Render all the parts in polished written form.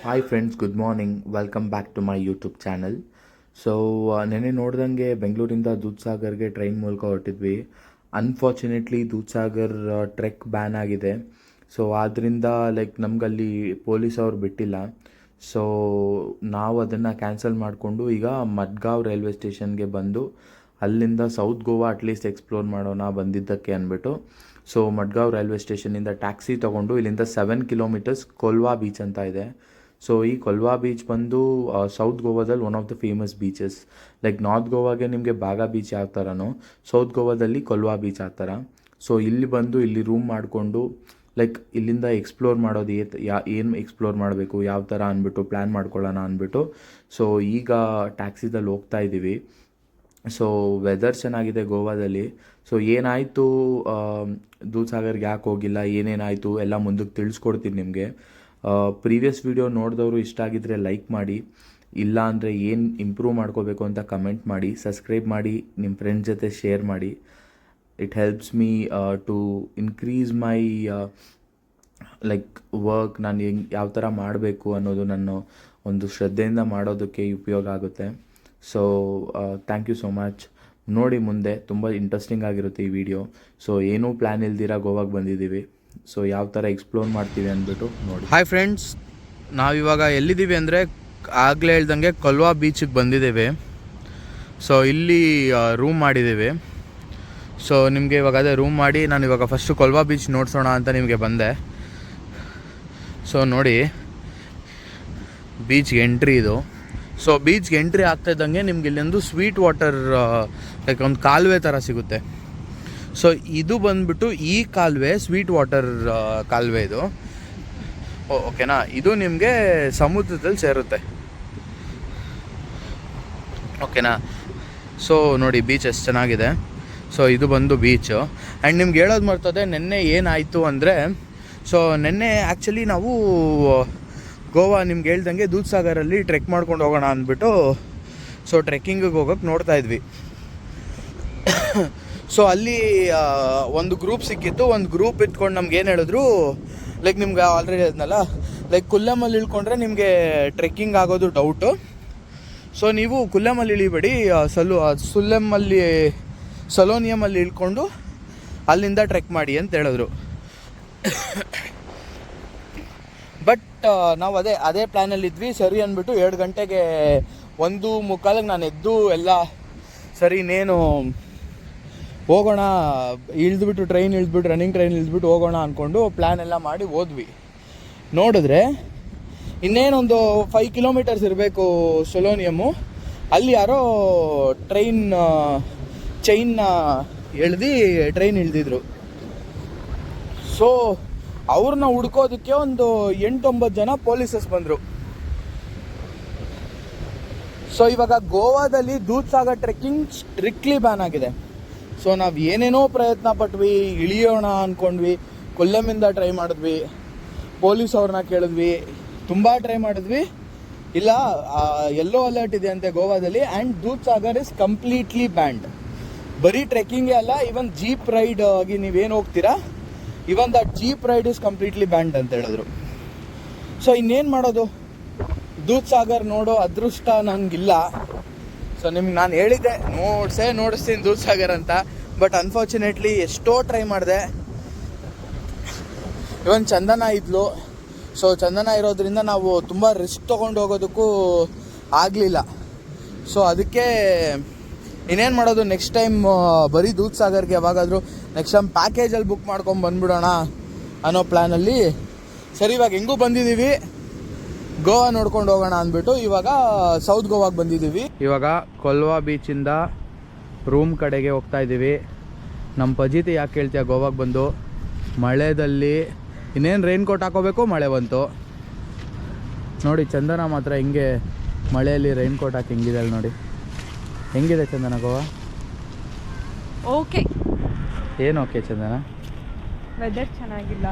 Hi friends, good morning. Welcome back to my YouTube channel. So ನೆನ್ನೆ ನೋಡ್ದಂಗೆ ಬೆಂಗಳೂರಿಂದ ದೂದ್ಸಾಗರ್ಗೆ ಟ್ರೈನ್ ಮೂಲಕ ಹೊರಟಿದ್ವಿ. ಅನ್ಫಾರ್ಚುನೇಟ್ಲಿ ದೂದ್ಸಾಗರ್ ಟ್ರೆಕ್ ಬ್ಯಾನ್ ಆಗಿದೆ. ಸೊ ಆದ್ದರಿಂದ ನಮಗಲ್ಲಿ ಪೊಲೀಸ್ ಅವ್ರು ಬಿಟ್ಟಿಲ್ಲ. ಸೊ ನಾವು ಅದನ್ನು ಕ್ಯಾನ್ಸಲ್ ಮಾಡಿಕೊಂಡು ಈಗ ಮಡ್ಗಾಂವ್ ರೈಲ್ವೆ ಸ್ಟೇಷನ್ಗೆ ಬಂದು ಅಲ್ಲಿಂದ ಸೌತ್ ಗೋವಾ ಅಟ್ಲೀಸ್ಟ್ ಎಕ್ಸ್ಪ್ಲೋರ್ ಮಾಡೋಣ ಬಂದಿದ್ದಕ್ಕೆ ಅಂದ್ಬಿಟ್ಟು. ಸೊ ಮಡ್ಗಾಂವ್ ರೈಲ್ವೆ ಸ್ಟೇಷನಿಂದ ಟ್ಯಾಕ್ಸಿ ತೊಗೊಂಡು ಇಲ್ಲಿಂದ 7 ಕಿಲೋಮೀಟರ್ಸ್ ಕೊಲ್ವಾ ಬೀಚ್ ಅಂತ ಇದೆ. ಸೊ ಈ ಕೊಲ್ವಾ ಬೀಚ್ ಬಂದು ಸೌತ್ ಗೋವಾದಲ್ಲಿ one of the famous beaches. North ಗೋವಾಗೆ ನಿಮಗೆ ಬಾಗಾ ಬೀಚ್ ಯಾವ ಥರನೋ, ಸೌತ್ ಗೋವಾದಲ್ಲಿ ಕೊಲ್ವಾ ಬೀಚ್ ಆ ಥರ. ಸೊ ಇಲ್ಲಿ ಬಂದು ಇಲ್ಲಿ ರೂಮ್ ಮಾಡಿಕೊಂಡು ಇಲ್ಲಿಂದ ಎಕ್ಸ್ಪ್ಲೋರ್ ಮಾಡೋದು ಏನು ಎಕ್ಸ್ಪ್ಲೋರ್ ಮಾಡಬೇಕು ಯಾವ ಥರ ಅಂದ್ಬಿಟ್ಟು ಪ್ಲ್ಯಾನ್ ಮಾಡ್ಕೊಳ್ಳೋಣ ಅಂದ್ಬಿಟ್ಟು. ಸೊ ಈಗ ಟ್ಯಾಕ್ಸಿದಲ್ಲಿ ಹೋಗ್ತಾ ಇದ್ದೀವಿ. ಸೊ ವೆದರ್ ಚೆನ್ನಾಗಿದೆ ಗೋವಾದಲ್ಲಿ. ಸೊ ಏನಾಯಿತು, ದೂದ್ಸಾಗರ್ಗೆ ಯಾಕೆ ಹೋಗಿಲ್ಲ, ಏನೇನಾಯಿತು ಎಲ್ಲ ಮುಂದಕ್ಕೆ ತಿಳಿಸ್ಕೊಡ್ತೀನಿ ನಿಮಗೆ. ಪ್ರೀವಿಯಸ್ ವಿಡಿಯೋ ನೋಡಿದವರು ಇಷ್ಟ ಆಗಿದ್ದರೆ ಲೈಕ್ ಮಾಡಿ, ಇಲ್ಲ ಅಂದರೆ ಏನು ಇಂಪ್ರೂವ್ ಮಾಡ್ಕೋಬೇಕು ಅಂತ ಕಮೆಂಟ್ ಮಾಡಿ, ಸಬ್ಸ್ಕ್ರೈಬ್ ಮಾಡಿ, ನಿಮ್ಮ ಫ್ರೆಂಡ್ಸ್ ಜೊತೆ ಶೇರ್ ಮಾಡಿ. It helps me to increase my work. ನಾನು ಯಾವ ಥರ ಮಾಡಬೇಕು ಅನ್ನೋದು ನನ್ನ ಒಂದು ಶ್ರದ್ಧೆಯಿಂದ ಮಾಡೋದಕ್ಕೆ ಉಪಯೋಗ ಆಗುತ್ತೆ. So thank you so much. ನೋಡಿ ಮುಂದೆ ತುಂಬ ಇಂಟ್ರೆಸ್ಟಿಂಗ್ ಆಗಿರುತ್ತೆ ಈ ವಿಡಿಯೋ. ಸೊ ಏನೂ ಪ್ಲ್ಯಾನ್ ಇಲ್ದಿರ ಗೋವಾಗೆ ಬಂದಿದ್ದೀವಿ. ಸೊ ಯಾವ ಥರ ಎಕ್ಸ್ಪ್ಲೋರ್ ಮಾಡ್ತೀವಿ ಅಂದ್ಬಿಟ್ಟು ನೋಡಿ. ಹಾಯ್ ಫ್ರೆಂಡ್ಸ್, ನಾವಿವಾಗ ಎಲ್ಲಿದ್ದೀವಿ ಅಂದರೆ ಆಗಲೇ ಹೇಳ್ದಂಗೆ ಕೊಲ್ವಾ ಬೀಚಿಗೆ ಬಂದಿದ್ದೇವೆ. ಸೊ ಇಲ್ಲಿ ರೂಮ್ ಮಾಡಿದ್ದೀವಿ. ಸೊ ನಿಮಗೆ ಇವಾಗ ಅದೇ ರೂಮ್ ಮಾಡಿ ನಾನು ಇವಾಗ ಫಸ್ಟು ಕೊಲ್ವಾ ಬೀಚ್ ನೋಡ್ಸೋಣ ಅಂತ ನಿಮಗೆ ಬಂದೆ. ಸೊ ನೋಡಿ, ಬೀಚ್ಗೆ ಎಂಟ್ರಿ ಇದು. ಸೊ ಬೀಚ್ಗೆ ಎಂಟ್ರಿ ಆಗ್ತಾಯಿದ್ದಂಗೆ ನಿಮ್ಗೆ ಇಲ್ಲೊಂದು ಸ್ವೀಟ್ ವಾಟರ್ ಒಂದು ಕಾಲುವೆ ಥರ ಸಿಗುತ್ತೆ. ಸೊ ಇದು ಬಂದ್ಬಿಟ್ಟು ಈ ಕಾಲುವೆ ಸ್ವೀಟ್ ವಾಟರ್ ಕಾಲುವೆ ಇದು, ಓಕೆನಾ. ಇದು ನಿಮಗೆ ಸಮುದ್ರದಲ್ಲಿ ಸೇರುತ್ತೆ, ಓಕೆನಾ. ಸೊ ನೋಡಿ ಬೀಚ್ ಎಷ್ಟು ಚೆನ್ನಾಗಿದೆ. ಸೊ ಇದು ಬಂದು ಬೀಚು. ಆ್ಯಂಡ್ ನಿಮ್ಗೆ ಹೇಳೋದು ಮರ್ತದೆ, ನೆನ್ನೆ ಏನಾಯಿತು ಅಂದರೆ, ಸೊ ನೆನ್ನೆ ಆ್ಯಕ್ಚುಲಿ ನಾವು ಗೋವಾ ನಿಮ್ಗೆ ಹೇಳ್ದಂಗೆ ದೂದ್ಸಾಗರಲ್ಲಿ ಟ್ರೆಕ್ ಮಾಡ್ಕೊಂಡು ಹೋಗೋಣ ಅಂದ್ಬಿಟ್ಟು ಸೊ ಟ್ರೆಕ್ಕಿಂಗಿಗೆ ಹೋಗೋಕ್ಕೆ ನೋಡ್ತಾಯಿದ್ವಿ. ಸೊ ಅಲ್ಲಿ ಒಂದು ಗ್ರೂಪ್ ಸಿಕ್ಕಿತ್ತು. ಒಂದು ಗ್ರೂಪ್ ಇಟ್ಕೊಂಡು ನಮ್ಗೆ ಏನು ಹೇಳಿದ್ರು, ನಿಮ್ಗೆ ಆಲ್ರೆಡಿ ಹೇಳಿದ್ನಲ್ಲ, ಕುಲ್ಲಮಲ್ಲಿ ಇಳ್ಕೊಂಡ್ರೆ ನಿಮಗೆ ಟ್ರೆಕ್ಕಿಂಗ್ ಆಗೋದು ಡೌಟು. ಸೊ ನೀವು ಕುಲ್ಲಮಲ್ಲಿ ಇಳಿಬೇಡಿ, ಸಲೋನಿಯಮಲ್ಲಿ ಇಳ್ಕೊಂಡು ಅಲ್ಲಿಂದ ಟ್ರೆಕ್ ಮಾಡಿ ಅಂತ ಹೇಳಿದ್ರು. ಬಟ್ ನಾವು ಅದೇ ಪ್ಲ್ಯಾನಲ್ಲಿದ್ವಿ. ಸರಿ ಅಂದ್ಬಿಟ್ಟು 2 ಗಂಟೆಗೆ 1:45 ನಾನು ಎದ್ದು ಎಲ್ಲ ಸರಿ ಇನ್ನೇನು ಹೋಗೋಣ, ಟ್ರೈನ್ ಇಳಿದ್ಬಿಟ್ಟು ರನ್ನಿಂಗ್ ಟ್ರೈನ್ ಇಳಿದ್ಬಿಟ್ಟು ಹೋಗೋಣ ಅಂದ್ಕೊಂಡು ಪ್ಲ್ಯಾನ್ ಎಲ್ಲ ಮಾಡಿ ಹೋದ್ವಿ. ನೋಡಿದ್ರೆ ಇನ್ನೇನೊಂದು 5 ಕಿಲೋಮೀಟರ್ಸ್ ಇರಬೇಕು ಸೊಲೋನಿಯಮ್ಮು. ಅಲ್ಲಿ ಯಾರೋ ಟ್ರೈನ್ ಚೈನ್ನ ಎಳ್ದು ಟ್ರೈನ್ ಇಳಿದಿದ್ರು. ಸೊ ಅವ್ರನ್ನ ಹುಡ್ಕೋದಕ್ಕೆ ಒಂದು 8-9 ಜನ ಪೊಲೀಸಸ್ ಬಂದರು. ಸೊ ಇವಾಗ ಗೋವಾದಲ್ಲಿ ದೂದ್ಸಾಗರ್ ಟ್ರೆಕ್ಕಿಂಗ್ ಸ್ಟ್ರಿಕ್ಟ್ಲಿ ಬ್ಯಾನ್ ಆಗಿದೆ. ಸೊ ನಾವು ಏನೇನೋ ಪ್ರಯತ್ನ ಪಟ್ವಿ, ಇಳಿಯೋಣ ಅಂದ್ಕೊಂಡ್ವಿ, ಕೊಲ್ಲಮಿಂದ ಟ್ರೈ ಮಾಡಿದ್ವಿ, ಪೊಲೀಸ್ ಅವ್ರನ್ನ ಕೇಳಿದ್ವಿ, ತುಂಬ ಟ್ರೈ ಮಾಡಿದ್ವಿ. ಇಲ್ಲ, ಯೆಲ್ಲೋ ಅಲರ್ಟ್ ಇದೆ ಅಂತೆ ಗೋವಾದಲ್ಲಿ. And Dudhsagar is completely banned. ಬರೀ ಟ್ರೆಕ್ಕಿಂಗೇ ಅಲ್ಲ, ಇವನ್ ಜೀಪ್ ರೈಡ್ ಆಗಿ ನೀವೇನು ಹೋಗ್ತೀರಾ, even that jeep ride is completely banned ಅಂತ ಹೇಳಿದ್ರು. ಸೊ ಇನ್ನೇನು ಮಾಡೋದು, ದೂದ್ಸಾಗರ್ ನೋಡೋ ಅದೃಷ್ಟ ನನಗಿಲ್ಲ. ಸೊ ನಿಮ್ಗೆ ನಾನು ಹೇಳಿದ್ದೆ ನೋಡಿಸ್ತೀನಿ ದೂದ್ಸಾಗರ್ ಅಂತ. ಬಟ್ ಅನ್ಫಾರ್ಚುನೇಟ್ಲಿ ಎಷ್ಟೋ ಟ್ರೈ ಮಾಡಿದೆ. ಇವನ್ ಚಂದನ ಇದ್ಲು. ಸೊ ಚಂದನ ಇರೋದ್ರಿಂದ ನಾವು ತುಂಬ ರಿಸ್ಕ್ ತೊಗೊಂಡು ಹೋಗೋದಕ್ಕೂ ಆಗಲಿಲ್ಲ. ಸೊ ಅದಕ್ಕೆ ಇನ್ನೇನು ಮಾಡೋದು, ನೆಕ್ಸ್ಟ್ ಟೈಮ್ ಬರೀ ದೂದ್ಸಾಗರ್ಗೆ ಯಾವಾಗಾದರೂ ನೆಕ್ಸ್ಟ್ ಟೈಮ್ ಪ್ಯಾಕೇಜಲ್ಲಿ ಬುಕ್ ಮಾಡ್ಕೊಂಡು ಬಂದ್ಬಿಡೋಣ ಅನ್ನೋ ಪ್ಲ್ಯಾನಲ್ಲಿ. ಸರಿ, ಇವಾಗ ಹೆಂಗೂ ಬಂದಿದ್ದೀವಿ, ಗೋವಾ ನೋಡ್ಕೊಂಡು ಹೋಗೋಣ ಅಂದ್ಬಿಟ್ಟು ಇವಾಗ ಸೌತ್ ಗೋವಾಗೆ ಬಂದಿದ್ದೀವಿ. ಇವಾಗ ಕೊಲ್ವಾ ಬೀಚಿಂದ ರೂಮ್ ಕಡೆಗೆ ಹೋಗ್ತಾ ಇದ್ದೀವಿ. ನಮ್ಮ ಪಜಿತಿ ಯಾಕೆ ಹೇಳ್ತೀಯ, ಗೋವಾಗೆ ಬಂದು ಮಳೆದಲ್ಲಿ ಇನ್ನೇನು ರೈನ್ ಕೋಟ್ ಹಾಕೋಬೇಕು, ಮಳೆ ಬಂತು. ನೋಡಿ ಚಂದನ ಮಾತ್ರ ಹಿಂಗೆ ಮಳೆಯಲ್ಲಿ ರೈನ್ ಕೋಟ್ ಹಾಕಿ ಹೆಂಗಿದೆ ನೋಡಿ. ಹೆಂಗಿದೆ ಚಂದನ ಗೋವಾ? ಓಕೆ. ಏನು ಓಕೆ ಚಂದನ? ವೆದರ್ ಚೆನ್ನಾಗಿಲ್ಲ.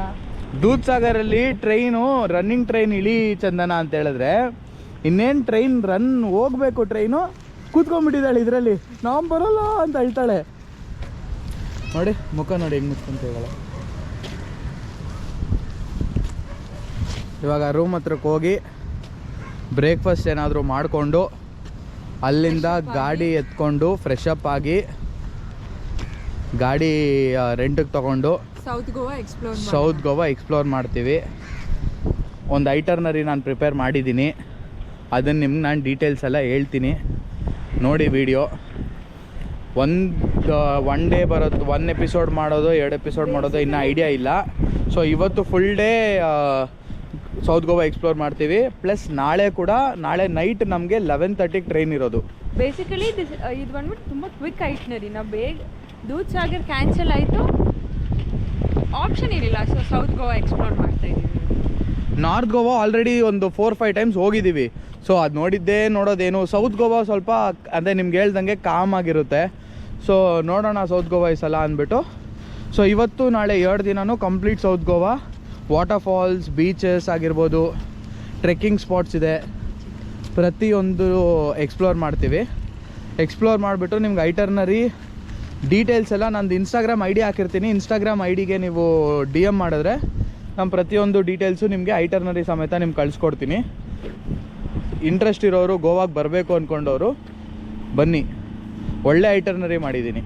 ದೂದ್ಸಾಗರಲ್ಲಿ ಟ್ರೈನು ರನ್ನಿಂಗ್ ಟ್ರೈನ್ ಇಳಿ ಚಂದನ ಅಂತ ಹೇಳಿದ್ರೆ, ಇನ್ನೇನು ಟ್ರೈನ್ ರನ್ ಹೋಗ್ಬೇಕು, ಟ್ರೈನು ಕೂತ್ಕೊಂಡ್ಬಿಟ್ಟಿದ್ದಾಳೆ ಇದರಲ್ಲಿ, ನಾವು ಬರೋಲ್ಲ ಅಂತ ಹೇಳ್ತಾಳೆ. ನೋಡಿ ಮುಖ ನೋಡಿ ಹೆಂಗೆ ಮುಚ್ಕೊಂತ ಹೇಳಲ್ಲ. ಇವಾಗ ರೂಮ್ ಹತ್ರಕ್ಕೆ ಹೋಗಿ ಬ್ರೇಕ್ಫಾಸ್ಟ್ ಏನಾದರೂ ಮಾಡಿಕೊಂಡು ಅಲ್ಲಿಂದ ಗಾಡಿ ಎತ್ಕೊಂಡು ಫ್ರೆಶ್ ಅಪ್ ಆಗಿ ಗಾಡಿ ರೆಂಟಿಗೆ ತೊಗೊಂಡು ಸೌತ್ ಗೋವಾ ಎಕ್ಸ್ಪ್ಲೋರ್ ಮಾಡ್ತೀವಿ. ಒಂದು ಐಟರ್ನರಿ ನಾನು ಪ್ರಿಪೇರ್ ಮಾಡಿದ್ದೀನಿ, ಅದನ್ನು ನಿಮ್ಗೆ ನಾನು ಡೀಟೇಲ್ಸ್ ಎಲ್ಲ ಹೇಳ್ತೀನಿ, ನೋಡಿ ವಿಡಿಯೋ. ಒನ್ ಡೇ ಬರೋದು, 1 ಎಪಿಸೋಡ್ ಮಾಡೋದು 2 ಎಪಿಸೋಡ್ ಮಾಡೋದು ಇನ್ನೂ ಐಡಿಯಾ ಇಲ್ಲ. ಸೊ ಇವತ್ತು full day south Goa explore ಮಾಡ್ತೀವಿ. ಪ್ಲಸ್ ನಾಳೆ ನೈಟ್ ನಮಗೆ 11:30ಗೆ ಟ್ರೈನ್ ಇರೋದು. ಬೇಸಿಕಲಿ ಇದು ಬಂದ್ಬಿಟ್ಟು ತುಂಬ ಕ್ವಿಕ್ ಐಟ್ನರಿ. ನಾವು ಬೇಗ ದೂದ್ ಸಾಗರ್ ಕ್ಯಾನ್ಸಲ್ ಆಯಿತು, ಆಪ್ಷನ್ ಇರಲಿಲ್ಲ. ಸೊ ಸೌತ್ ಗೋವಾ ಎಕ್ಸ್ಪ್ಲೋರ್ ಮಾಡ್ತಾ ಇದ್ದೀವಿ. ನಾರ್ತ್ ಗೋವಾ ಆಲ್ರೆಡಿ ಒಂದು 4-5 ಟೈಮ್ಸ್ ಹೋಗಿದ್ದೀವಿ. ಸೊ ಅದು ನೋಡೋದೇನು ಸೌತ್ ಗೋವಾ ಸ್ವಲ್ಪ ಅದೇ ನಿಮ್ಗೆ ಹೇಳ್ದಂಗೆ ಕಾಮ್ ಆಗಿರುತ್ತೆ. ಸೊ ನೋಡೋಣ ಸೌತ್ ಗೋವಾ ಈ ಸಲ ಅಂದ್ಬಿಟ್ಟು. ಸೊ ಇವತ್ತು ನಾಳೆ 2 ದಿನವೂ complete south Goa, waterfalls, beaches ಆಗಿರ್ಬೋದು, ಟ್ರೆಕ್ಕಿಂಗ್ ಸ್ಪಾಟ್ಸ್ ಇದೆ, ಪ್ರತಿಯೊಂದು ಎಕ್ಸ್ಪ್ಲೋರ್ ಮಾಡ್ತೀವಿ. ಎಕ್ಸ್ಪ್ಲೋರ್ ಮಾಡಿಬಿಟ್ಟು ನಿಮ್ಗೆ ಐಟರ್ನರಿ ಡೀಟೇಲ್ಸ್ ಎಲ್ಲ ನಂದು ಇನ್ಸ್ಟಾಗ್ರಾಮ್ ಐ ಡಿ ಹಾಕಿರ್ತೀನಿ. ಇನ್ಸ್ಟಾಗ್ರಾಮ್ ಐ ಡಿಗೆ ನೀವು DM ಮಾಡಿದ್ರೆ ನಮ್ಮ ಪ್ರತಿಯೊಂದು ಡೀಟೇಲ್ಸು ನಿಮಗೆ ಐಟರ್ನರಿ ಸಮೇತ ನಿಮ್ಗೆ ಕಳಿಸ್ಕೊಡ್ತೀನಿ. ಇಂಟ್ರೆಸ್ಟ್ ಇರೋರು, ಗೋವಾಗೆ ಬರಬೇಕು ಅಂದ್ಕೊಂಡವರು ಬನ್ನಿ, ಒಳ್ಳೆ ಐಟರ್ನರಿ ಮಾಡಿದ್ದೀನಿ.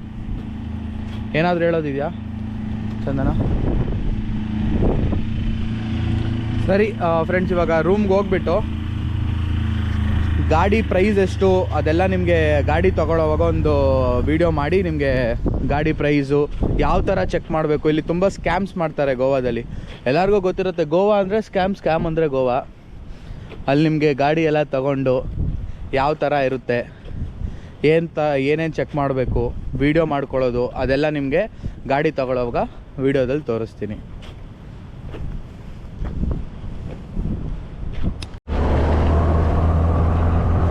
ಏನಾದರೂ ಹೇಳೋದಿದೆಯಾ ಚಂದನ? ಸರಿ ಫ್ರೆಂಡ್ಸ್, ಇವಾಗ ರೂಮ್ಗೆ ಹೋಗ್ಬಿಟ್ಟು ಗಾಡಿ ಪ್ರೈಸ್ ಎಷ್ಟು ಅದೆಲ್ಲ ನಿಮಗೆ ಗಾಡಿ ತೊಗೊಳ್ಳೋವಾಗ ಒಂದು ವಿಡಿಯೋ ಮಾಡಿ ನಿಮಗೆ ಗಾಡಿ ಪ್ರೈಸು ಯಾವ ಥರ ಚೆಕ್ ಮಾಡಬೇಕು. ಇಲ್ಲಿ ತುಂಬ ಸ್ಕ್ಯಾಮ್ಸ್ ಮಾಡ್ತಾರೆ ಗೋವಾದಲ್ಲಿ, ಎಲ್ಲರಿಗೂ ಗೊತ್ತಿರುತ್ತೆ. ಗೋವಾ ಅಂದರೆ ಸ್ಕ್ಯಾಮ್ ಅಂದರೆ ಗೋವಾ. ಅಲ್ಲಿ ನಿಮಗೆ ಗಾಡಿ ಎಲ್ಲ ತಗೊಂಡು ಯಾವ ಥರ ಇರುತ್ತೆ, ಏನೇನು ಚೆಕ್ ಮಾಡಬೇಕು, ವಿಡಿಯೋ ಮಾಡ್ಕೊಳ್ಳೋದು ಅದೆಲ್ಲ ನಿಮಗೆ ಗಾಡಿ ತಗೊಳ್ಳೋವಾಗ ವಿಡಿಯೋದಲ್ಲಿ ತೋರಿಸ್ತೀನಿ.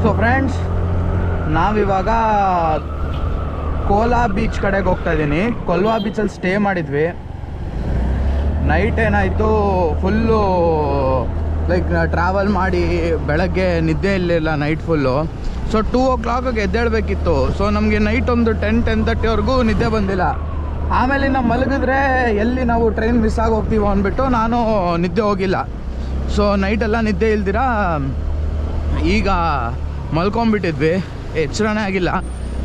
ಸೊ ಫ್ರೆಂಡ್ಸ್, ನಾವಿವಾಗ ಕೋಲಾ ಬೀಚ್ ಕಡೆಗೆ ಹೋಗ್ತಾ ಇದ್ದೀನಿ. ಕೊಲ್ವಾ ಬೀಚಲ್ಲಿ ಸ್ಟೇ ಮಾಡಿದ್ವಿ. ನೈಟ್ ಏನಾಯಿತು, ಫುಲ್ಲು ಲೈಕ್ ಟ್ರಾವೆಲ್ ಮಾಡಿ ಬೆಳಗ್ಗೆ ನಿದ್ದೆ ಇರಲಿಲ್ಲ ನೈಟ್ ಫುಲ್ಲು. ಸೊ 2 o'clock ಎದ್ದೇಳಬೇಕಿತ್ತು. ಸೊ ನಮಗೆ ನೈಟ್ ಒಂದು 10-10:30ವರೆಗೂ ನಿದ್ದೆ ಬಂದಿಲ್ಲ. ಆಮೇಲೆ ನಾವು ಮಲಗಿದ್ರೆ ಎಲ್ಲಿ ನಾವು ಟ್ರೈನ್ ಮಿಸ್ ಆಗಿ ಹೋಗ್ತೀವೋ ಅಂದ್ಬಿಟ್ಟು ನಾನು ನಿದ್ದೆ ಹೋಗಿಲ್ಲ. ಸೊ ನೈಟೆಲ್ಲ ನಿದ್ದೆ ಇಲ್ದಿರ ಈಗ ಮಲ್ಕೊಂಬಿಟ್ಟಿದ್ವಿ, ಎಚ್ಚರನೇ ಆಗಿಲ್ಲ.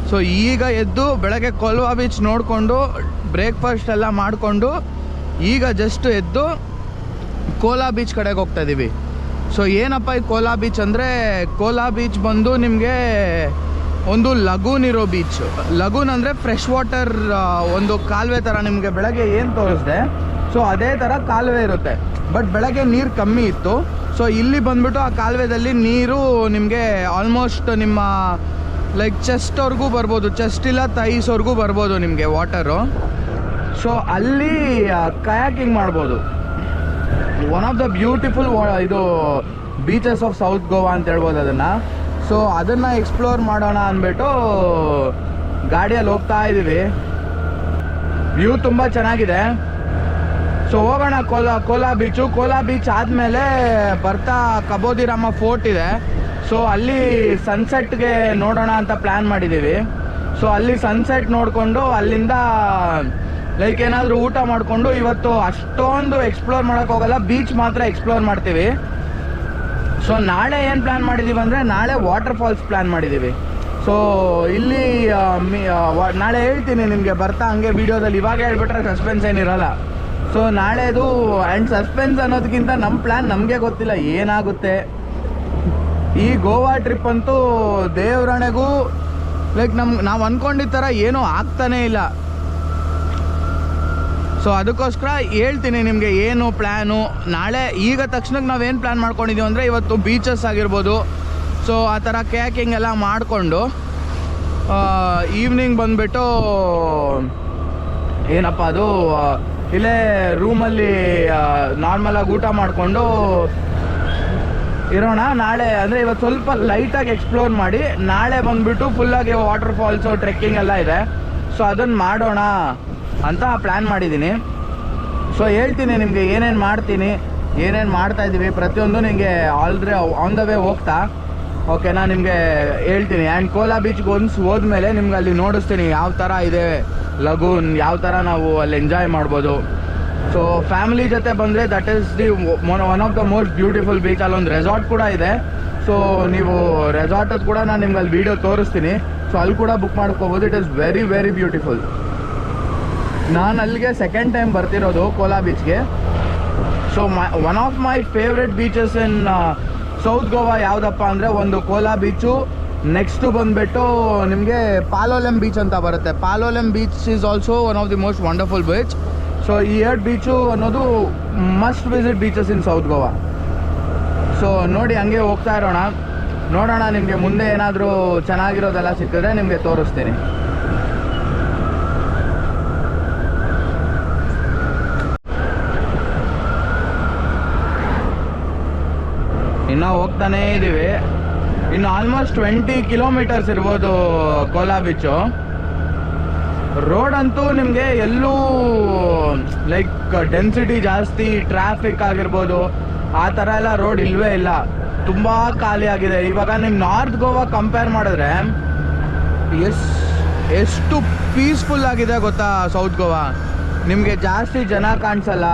ಸೊ ಈಗ ಎದ್ದು ಬೆಳಗ್ಗೆ ಕೊಲ್ವಾ ಬೀಚ್ ನೋಡಿಕೊಂಡು ಬ್ರೇಕ್ಫಾಸ್ಟ್ ಎಲ್ಲ ಮಾಡಿಕೊಂಡು ಈಗ ಜಸ್ಟ್ ಎದ್ದು ಕೋಲಾ ಬೀಚ್ ಕಡೆಗೆ ಹೋಗ್ತಾ ಇದ್ದೀವಿ. ಸೊ ಏನಪ್ಪ ಈ ಕೋಲಾ ಬೀಚ್ ಅಂದರೆ, ಕೋಲಾ ಬೀಚ್ ಬಂದು ನಿಮಗೆ ಒಂದು ಲಗೂನ್ ಇರೋ ಬೀಚ್. ಲಗೂನ್ ಅಂದರೆ ಫ್ರೆಶ್ ವಾಟರ್, ಒಂದು ಕಾಲುವೆ ಥರ. ನಿಮಗೆ ಬೆಳಗ್ಗೆ ಏನು ತೋರಿಸ್ದೆ ಸೊ ಅದೇ ಥರ ಕಾಲುವೆ ಇರುತ್ತೆ. ಬಟ್ ಬೆಳಗ್ಗೆ ನೀರು ಕಮ್ಮಿ ಇತ್ತು. ಸೊ ಇಲ್ಲಿ ಬಂದ್ಬಿಟ್ಟು ಆ ಕಾಲುವೆದಲ್ಲಿ ನೀರು ನಿಮಗೆ ಆಲ್ಮೋಸ್ಟ್ ನಿಮ್ಮ ಲೈಕ್ ಚೆಸ್ಟ್ವರೆಗೂ ಬರ್ಬೋದು, ಚೆಸ್ಟ್ ಇಲ್ಲ ಥೈಸ್ವರೆಗೂ ಬರ್ಬೋದು ನಿಮಗೆ ವಾಟರು. ಸೊ ಅಲ್ಲಿ ಕಯಾಕಿಂಗ್ ಮಾಡ್ಬೋದು. ಒನ್ ಆಫ್ ದ ಬ್ಯೂಟಿಫುಲ್ ಇದು ಬೀಚಸ್ ಆಫ್ ಸೌತ್ ಗೋವಾ ಅಂತ ಹೇಳ್ಬೋದು ಅದನ್ನು. ಸೊ ಅದನ್ನು ಎಕ್ಸ್ಪ್ಲೋರ್ ಮಾಡೋಣ ಅಂದ್ಬಿಟ್ಟು ಗಾಡಿಯಲ್ಲಿ ಹೋಗ್ತಾ ಇದ್ದೀವಿ. ವ್ಯೂ ತುಂಬ ಚೆನ್ನಾಗಿದೆ. ಸೊ ಹೋಗೋಣ ಕೋಲಾ ಬೀಚು. ಕೋಲಾ ಬೀಚ್ ಆದಮೇಲೆ ಬರ್ತಾ ಕಬೋದಿರಾಮ ಫೋರ್ಟ್ ಇದೆ. ಸೊ ಅಲ್ಲಿ ಸನ್ಸೆಟ್ಗೆ ನೋಡೋಣ ಅಂತ ಪ್ಲ್ಯಾನ್ ಮಾಡಿದ್ದೀವಿ. ಸೊ ಅಲ್ಲಿ ಸನ್ಸೆಟ್ ನೋಡಿಕೊಂಡು ಅಲ್ಲಿಂದ ಲೈಕ್ ಏನಾದರೂ ಊಟ ಮಾಡಿಕೊಂಡು, ಇವತ್ತು ಅಷ್ಟೊಂದು ಎಕ್ಸ್ಪ್ಲೋರ್ ಮಾಡೋಕ್ಕೆ ಹೋಗಲ್ಲ, ಬೀಚ್ ಮಾತ್ರ ಎಕ್ಸ್ಪ್ಲೋರ್ ಮಾಡ್ತೀವಿ. ಸೊ ನಾಳೆ ಏನು ಪ್ಲ್ಯಾನ್ ಮಾಡಿದ್ದೀವಿ ಅಂದರೆ, ನಾಳೆ ವಾಟರ್ ಫಾಲ್ಸ್ ಪ್ಲ್ಯಾನ್ ಮಾಡಿದ್ದೀವಿ. ಸೊ ಇಲ್ಲಿ ನಾಳೆ ಹೇಳ್ತೀನಿ ನಿಮಗೆ ಬರ್ತಾ ಹಂಗೆ ವೀಡಿಯೋದಲ್ಲಿ. ಇವಾಗ ಹೇಳ್ಬಿಟ್ರೆ ಸಸ್ಪೆನ್ಸ್ ಏನಿರಲ್ಲ. ಸೊ ನಾಳೆದು ಆ್ಯಂಡ್ ಸಸ್ಪೆನ್ಸ್ ಅನ್ನೋದಕ್ಕಿಂತ ನಮ್ಮ ಪ್ಲ್ಯಾನ್ ನಮಗೆ ಗೊತ್ತಿಲ್ಲ ಏನಾಗುತ್ತೆ. ಈ ಗೋವಾ ಟ್ರಿಪ್ ಅಂತೂ ದೇವರಣೆಗೂ ಲೈಕ್ ನಾವು ಅಂದ್ಕೊಂಡಿದ್ದ ಥರ ಏನೂ ಆಗ್ತಾನೇ ಇಲ್ಲ. ಸೊ ಅದಕ್ಕೋಸ್ಕರ ಹೇಳ್ತೀನಿ ನಿಮಗೆ ಏನು ಪ್ಲ್ಯಾನು. ನಾಳೆ ಈಗ ತಕ್ಷಣಕ್ಕೆ ನಾವೇನು ಪ್ಲ್ಯಾನ್ ಮಾಡ್ಕೊಂಡಿದ್ದೀವಿ ಅಂದರೆ, ಇವತ್ತು ಬೀಚಸ್ ಆಗಿರ್ಬೋದು, ಸೊ ಆ ಥರ ಕ್ಯಾಕಿಂಗ್ ಎಲ್ಲ ಮಾಡಿಕೊಂಡು ಈವ್ನಿಂಗ್ ಬಂದುಬಿಟ್ಟು ಏನಪ್ಪ ಅದು ಇಲ್ಲೇ ರೂಮಲ್ಲಿ ನಾರ್ಮಲಾಗಿ ಊಟ ಮಾಡಿಕೊಂಡು ಇರೋಣ. ನಾಳೆ ಅಂದರೆ ಇವತ್ತು ಸ್ವಲ್ಪ ಲೈಟಾಗಿ ಎಕ್ಸ್ಪ್ಲೋರ್ ಮಾಡಿ, ನಾಳೆ ಬಂದುಬಿಟ್ಟು ಫುಲ್ಲಾಗಿ ವಾಟರ್ ಫಾಲ್ಸು, ಟ್ರೆಕ್ಕಿಂಗ್ ಎಲ್ಲ ಇದೆ. ಸೊ ಅದನ್ನು ಮಾಡೋಣ ಅಂತ ಪ್ಲ್ಯಾನ್ ಮಾಡಿದ್ದೀನಿ. ಸೊ ಹೇಳ್ತೀನಿ ನಿಮಗೆ ಏನೇನು ಮಾಡ್ತೀನಿ, ಏನೇನು ಮಾಡ್ತಾಯಿದ್ದೀವಿ ಪ್ರತಿಯೊಂದು ನಿಮಗೆ ಆನ್ ದ ವೇ ಹೋಗ್ತಾ ಓಕೆನಾ ನಿಮಗೆ ಹೇಳ್ತೀನಿ. ಆ್ಯಂಡ್ ಕೋಲಾ ಬೀಚ್ಗೆ ಹೋದ್ಮೇಲೆ ನಿಮ್ಗೆ ಅಲ್ಲಿ ನೋಡಿಸ್ತೀನಿ ಯಾವ ಥರ ಇದೆ ಲಗೂನ್, ಯಾವ ಥರ ನಾವು ಅಲ್ಲಿ ಎಂಜಾಯ್ ಮಾಡ್ಬೋದು. ಸೊ ಫ್ಯಾಮಿಲಿ ಜೊತೆ ಬಂದರೆ that is the one of the most beautiful beach. ಅಲ್ಲೊಂದು ರೆಸಾರ್ಟ್ ಕೂಡ ಇದೆ. ಸೊ ನೀವು ರೆಸಾರ್ಟದ್ದು ಕೂಡ ನಾನು ನಿಮ್ಗೆ ಅಲ್ಲಿ ವೀಡಿಯೋ ತೋರಿಸ್ತೀನಿ. ಸೊ ಅಲ್ಲಿ ಕೂಡ ಬುಕ್ ಮಾಡ್ಕೋಬೋದು. It is very very beautiful. ನಾನು ಅಲ್ಲಿಗೆ ಸೆಕೆಂಡ್ ಟೈಮ್ ಬರ್ತಿರೋದು ಕೋಲಾ ಬೀಚ್ಗೆ. So one of my favourite beaches in south Goa ಯಾವುದಪ್ಪ ಅಂದರೆ ಒಂದು ಕೋಲಾ ಬೀಚು, ನೆಕ್ಸ್ಟು ಬಂದುಬಿಟ್ಟು ನಿಮಗೆ ಪಾಲೋಲೆಂ ಬೀಚ್ ಅಂತ ಬರುತ್ತೆ. Palolem beach is also one of the most wonderful beach. So ಈ 2 ಬೀಚು ಅನ್ನೋದು must visit beaches in south Goa. So ನೋಡಿ ಹಂಗೆ ಹೋಗ್ತಾ ಇರೋಣ, ನೋಡೋಣ ನಿಮಗೆ ಮುಂದೆ ಏನಾದರೂ ಚೆನ್ನಾಗಿರೋದೆಲ್ಲ ಸಿಕ್ಕಿದ್ರೆ ನಿಮಗೆ ತೋರಿಸ್ತೀನಿ. ಇನ್ನೂ ಹೋಗ್ತಾನೇ ಇದ್ದೀವಿ. ಇನ್ನು ಆಲ್ಮೋಸ್ಟ್ 20 ಕಿಲೋಮೀಟರ್ಸ್ ಇರ್ಬೋದು ಕೋಲಾ ಬೀಚು. ರೋಡ್ ಅಂತೂ ನಿಮಗೆ ಎಲ್ಲೂ ಲೈಕ್ ಡೆನ್ಸಿಟಿ ಜಾಸ್ತಿ, ಟ್ರಾಫಿಕ್ ಆಗಿರ್ಬೋದು ಆ ಥರ ಎಲ್ಲ ರೋಡ್ ಇಲ್ಲವೇ ಇಲ್ಲ. ತುಂಬ ಖಾಲಿ ಆಗಿದೆ. ಇವಾಗ ನಿಮ್ಮ ನಾರ್ತ್ ಗೋವಾ ಕಂಪೇರ್ ಮಾಡಿದ್ರೆ ಎಷ್ಟು ಪೀಸ್ಫುಲ್ ಆಗಿದೆ ಗೊತ್ತಾ ಸೌತ್ ಗೋವಾ. ನಿಮಗೆ ಜಾಸ್ತಿ ಜನ ಕಾಣಿಸಲ್ಲ,